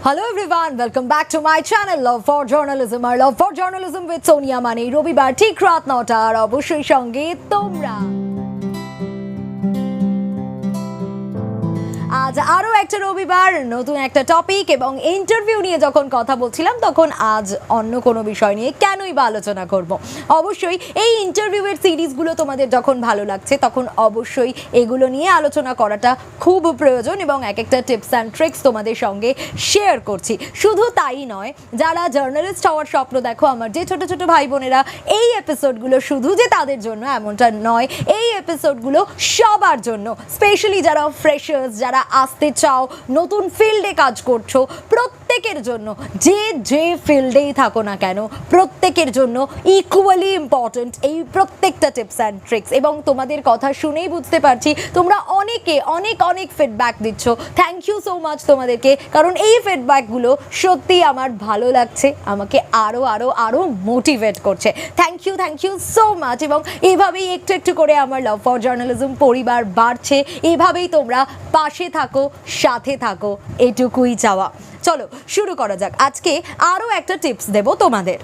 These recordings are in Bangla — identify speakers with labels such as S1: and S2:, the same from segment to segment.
S1: Hello everyone, welcome back to my channel Love for Journalism or Love for Journalism with Sonia Mane. রবিবার ঠিক রাত 9টার অবশ্যই সঙ্গে তোমরা। আজ আরও একটা রবিবার, নতুন একটা টপিক এবং ইন্টারভিউ নিয়ে যখন কথা বলছিলাম তখন আজ অন্য কোনো বিষয় নিয়ে কেনই বা আলোচনা করব। অবশ্যই এই ইন্টারভিউয়ের সিরিজগুলো তোমাদের যখন ভালো লাগছে তখন অবশ্যই এগুলো নিয়ে আলোচনা করাটা খুব প্রয়োজন এবং এক একটা টিপস অ্যান্ড ট্রিক্স তোমাদের সঙ্গে শেয়ার করছি। শুধু তাই নয়, যারা জার্নালিস্ট হওয়ার স্বপ্ন দেখো, আমার যে ছোট ছোট ভাই বোনেরা, এই এপিসোডগুলো শুধু যে তাদের জন্য এমনটা নয়, এই এপিসোডগুলো সবার জন্য, স্পেশালি যারা ফ্রেশার্স, যারা আসতে চাও, নতুন ফিল্ডে কাজ করছো, প্রত্যেকের জন্য, যে ফিল্ডেই থাকো না কেন, প্রত্যেকের জন্য ইকুয়ালি ইম্পর্টেন্ট এই প্রত্যেকটা টিপস অ্যান্ড ট্রিক্স। এবং তোমাদের কথা শুনেই বুঝতে পারছি তোমরা অনেকে অনেক ফিডব্যাক দিচ্ছ। থ্যাংক ইউ সো মাচ তোমাদেরকে, কারণ এই ফিডব্যাকগুলো সত্যিই আমার ভালো লাগছে, আমাকে আরও মোটিভেট করছে। Thank you so much. এবং এইভাবেই একটু একটু করে আমার লাভ ফর জার্নালিজম পরিবার বাড়ছে, এইভাবেই তোমরা পাশে থাকো, সাথে থাকো, এটুকুই চাওয়া। চলো শুরু করা যাক। আজকে আরও একটা টিপস দেব তোমাদের।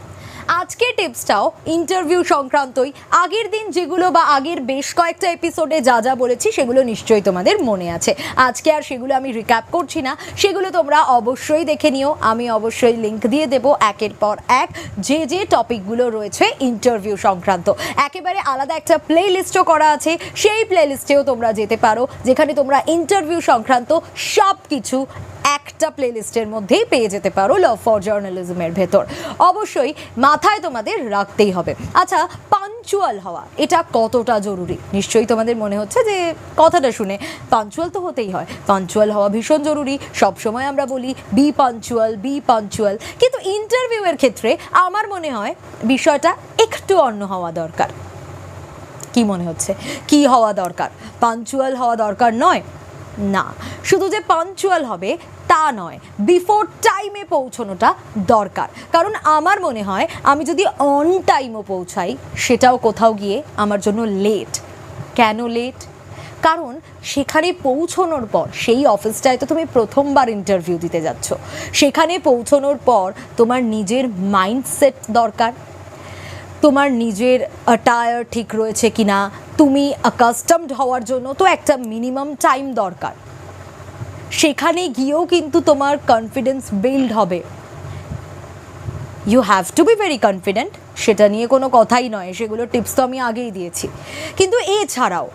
S1: আজকের টিপসটাও ইন্টারভিউ সংক্রান্তই। আগের দিন যেগুলো বা আগের বেশ কয়েকটা এপিসোডে যা বলেছি সেগুলো নিশ্চয়ই তোমাদের মনে আছে। আজকে আর সেগুলো আমি রিক্যাপ করছি না, সেগুলো তোমরা অবশ্যই দেখে নিও। আমি অবশ্যই লিঙ্ক দিয়ে দেবো একের পর এক যে টপিকগুলো রয়েছে ইন্টারভিউ সংক্রান্ত। একেবারে আলাদা একটা প্লে লিস্টও করা আছে, সেই প্লে লিস্টেও তোমরা যেতে পারো, যেখানে তোমরা ইন্টারভিউ সংক্রান্ত সব কিছু একটা প্লে লিস্টের মধ্যেই পেয়ে যেতে পারো লাভ ফর জার্নালিজমের ভেতর। অবশ্যই মাথায় তোমাদের রাখতেই হবে। আচ্ছা, পাঞ্চুয়াল হওয়া এটা কতটা জরুরি? নিশ্চয়ই তোমাদের মনে হচ্ছে যে কথাটা শুনে পাঞ্চুয়াল তো হতেই হয়, পাঞ্চুয়াল হওয়া ভীষণ জরুরি। সবসময় আমরা বলি বি পাঞ্চুয়াল, কিন্তু ইন্টারভিউয়ের ক্ষেত্রে আমার মনে হয় বিষয়টা একটু অন্য হওয়া দরকার। কি মনে হচ্ছে, কি হওয়া দরকার? পাঞ্চুয়াল হওয়া দরকার নয়? না, শুধু যে পাঞ্চুয়াল হবে তা নয়, বিফোর টাইমে পৌঁছানোটা দরকার। কারণ আমার মনে হয় আমি যদি অন টাইমও পৌঁছাই সেটাও কোথাও গিয়ে আমার জন্য লেট। কেন লেট? কারণ সেখানে পৌঁছানোর পর, সেই অফিসটায় তো তুমি প্রথমবার ইন্টারভিউ দিতে যাচ্ছ, সেখানে পৌঁছানোর পর তোমার নিজের মাইন্ডসেট দরকার, তোমার নিজের অ্যাটায়ার ঠিক রয়েছে কিনা, তুমি অ্যাকাস্টমড হওয়ার জন্য তো একটা মিনিমাম টাইম দরকার। সেখানে গিয়েও কিন্তু তোমার কনফিডেন্স বিল্ড হবে। You have to be very confident, সেটা নিয়ে কোনো কথাই নয়, সেগুলো টিপস তো আমি আগেই দিয়েছি। কিন্তু এছাড়াও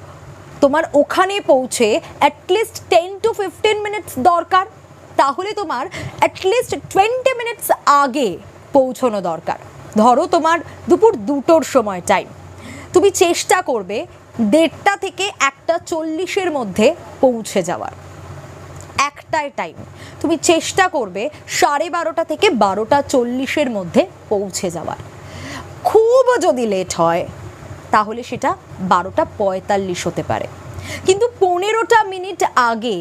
S1: তোমার ওখানে পৌঁছে অ্যাটলিস্ট 10 to 15 মিনিটস দরকার। তাহলে তোমার অ্যাটলিস্ট 20 মিনিটস আগে পৌঁছানো দরকার। ধরো তোমার দুপুর 2টোর সময় টাইম, তুমি চেষ্টা করবে 1:30 থেকে 1:40 মধ্যে পৌঁছে যাওয়ার। একটাই টাইম, তুমি চেষ্টা করবে 12:30 থেকে 12:40 মধ্যে পৌঁছে যাওয়ার। খুব যদি লেট হয় তাহলে সেটা 12:45 হতে পারে, কিন্তু 15টা মিনিট আগে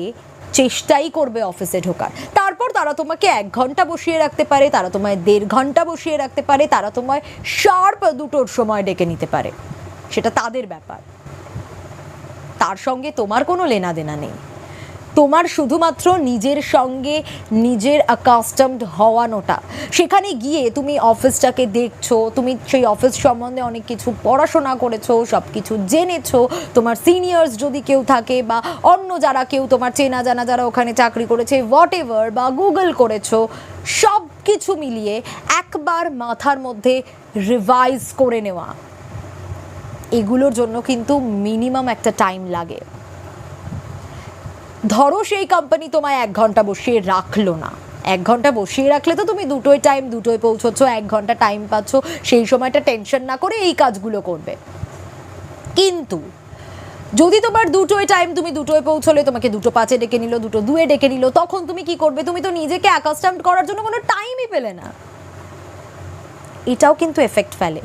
S1: চেষ্টাই করবে অফিসে ঢোকার। তারপর তারা তোমাকে 1 ঘন্টা বসিয়ে রাখতে পারে, তারা তোমায় 1.5 ঘন্টা বসিয়ে রাখতে পারে, তারা তোমায় শার্প 2টোর সময় ডেকে নিতে পারে, সেটা তাদের ব্যাপার। তার সঙ্গে তোমার কোনো লেনাদেনা নেই। তোমার শুধুমাত্র নিজের সঙ্গে নিজের অ্যাকাস্টমড হওয়ানোটা। সেখানে গিয়ে তুমি অফিসটাকে দেখছো, তুমি সেই অফিস সম্বন্ধে অনেক কিছু পড়াশোনা করেছো, সব কিছু জেনেছো, তোমার সিনিয়র্স যদি কেউ থাকে বা অন্য যারা কেউ তোমার চেনা জানা যারা ওখানে চাকরি করেছে, হোয়াট এভার, বা গুগল করেছো, সব কিছু মিলিয়ে একবার মাথার মধ্যে রিভাইজ করে নেওয়া, এগুলোর জন্য কিন্তু মিনিমাম একটা টাইম লাগে। ধরো সেই কোম্পানি তোমায় 1 ঘন্টা বসিয়ে রাখলো না, 1 ঘন্টা বসিয়ে রাখলে তো তুমি 2টোয় পৌঁছচ্ছ, 1 ঘন্টা টাইম পাচ্ছ, সেই সময়টা টেনশন না করে এই কাজগুলো করবে। কিন্তু যদি তোমার 2টোয় টাইম, তুমি 2টোয় পৌঁছলে, তোমাকে 2:05 ডেকে নিল, 2:02 ডেকে নিল, তখন তুমি কি করবে? তুমি তো নিজেকে অ্যাকাস্টমড করার জন্য কোনো টাইমই পেলে না। এটাও কিন্তু এফেক্ট ফেলে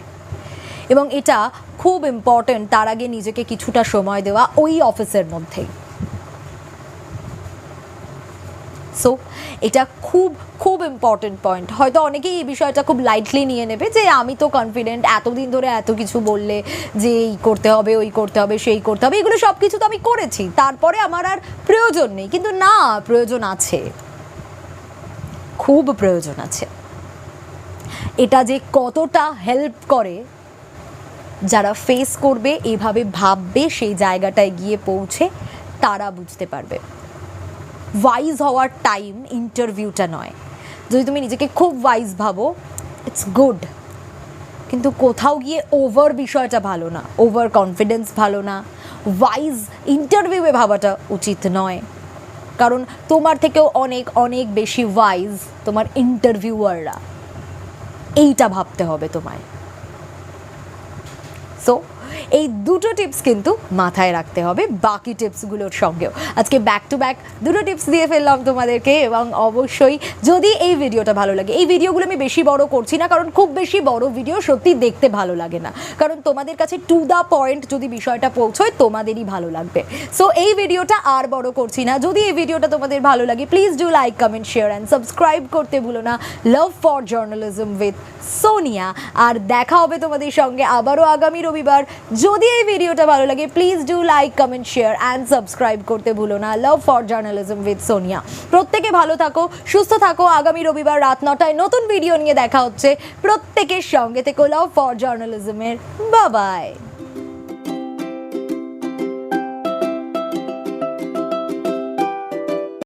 S1: এবং এটা খুব ইম্পর্টেন্ট। তার আগে নিজেকে কিছুটা সময় দেওয়া ওই অফিসের মধ্যেই। সো এটা খুব ইম্পর্টেন্ট পয়েন্ট। হয়তো অনেকেই এই বিষয়টা খুব লাইটলি নিয়ে নেবে যে আমি তো কনফিডেন্ট, এতদিন ধরে এত কিছু বললে যে এই করতে হবে, ওই করতে হবে, সেই করতে হবে, এগুলো সব কিছু তো আমি করেছি, তারপরে আমার আর প্রয়োজন নেই। কিন্তু না, প্রয়োজন আছে। খুব প্রয়োজন আছে। এটা যে কতটা হেল্প করে, যারা ফেস করবে, এভাবে ভাববে, সেই জায়গাটায় গিয়ে পৌঁছে তারা বুঝতে পারবে। ওয়াইজ হওয়ার টাইম ইন্টারভিউটা নয়। যদি তুমি নিজেকে খুব ওয়াইজ ভাবো, ইটস গুড, কিন্তু কোথাও গিয়ে ওভার বিষয়টা ভালো না, ওভার কনফিডেন্স ভালো না। ওয়াইজ ইন্টারভিউয়ে ভাবাটা উচিত নয়, কারণ তোমার থেকেও অনেক অনেক বেশি ওয়াইজ তোমার ইন্টারভিউয়াররা। এইটা ভাবতে হবে তোমায়। সো এই দুটো টিপস কিন্তু মাথায় রাখতে হবে বাকি টিপসগুলোর সঙ্গেও। আজকে ব্যাক টু ব্যাক দুটো টিপস দিয়ে ফেললাম তোমাদেরকে, এবং অবশ্যই যদি এই ভিডিওটা ভালো লাগে, এই ভিডিওগুলো আমি বেশি বড় করছি না, কারণ খুব বেশি বড় ভিডিও সত্যি দেখতে ভালো লাগে না, কারণ তোমাদের কাছে টু দ্য পয়েন্ট যদি বিষয়টা পৌঁছয় তোমাদেরই ভালো লাগবে। সো এই ভিডিওটা আর বড় করছি না। যদি এই ভিডিওটা তোমাদের ভালো লাগে, please do like, comment, share and subscribe করতে ভুলো না। Love for journalism with Sonia. আর দেখা হবে তোমাদের সঙ্গে আবারও আগামী রবিবার। যদি এই ভিডিওটা ভালো লাগে, please do like, comment, share and subscribe করতে ভুলো না। Love for journalism with Sonia. প্রত্যেকে ভালো থাকো, সুস্থ থাকো। আগামী রবিবার রাত 9টায় নতুন ভিডিও নিয়ে দেখা হচ্ছে। প্রত্যেকের সঙ্গে থেকো। লাভ ফর জার্নালিজমের বাবাই।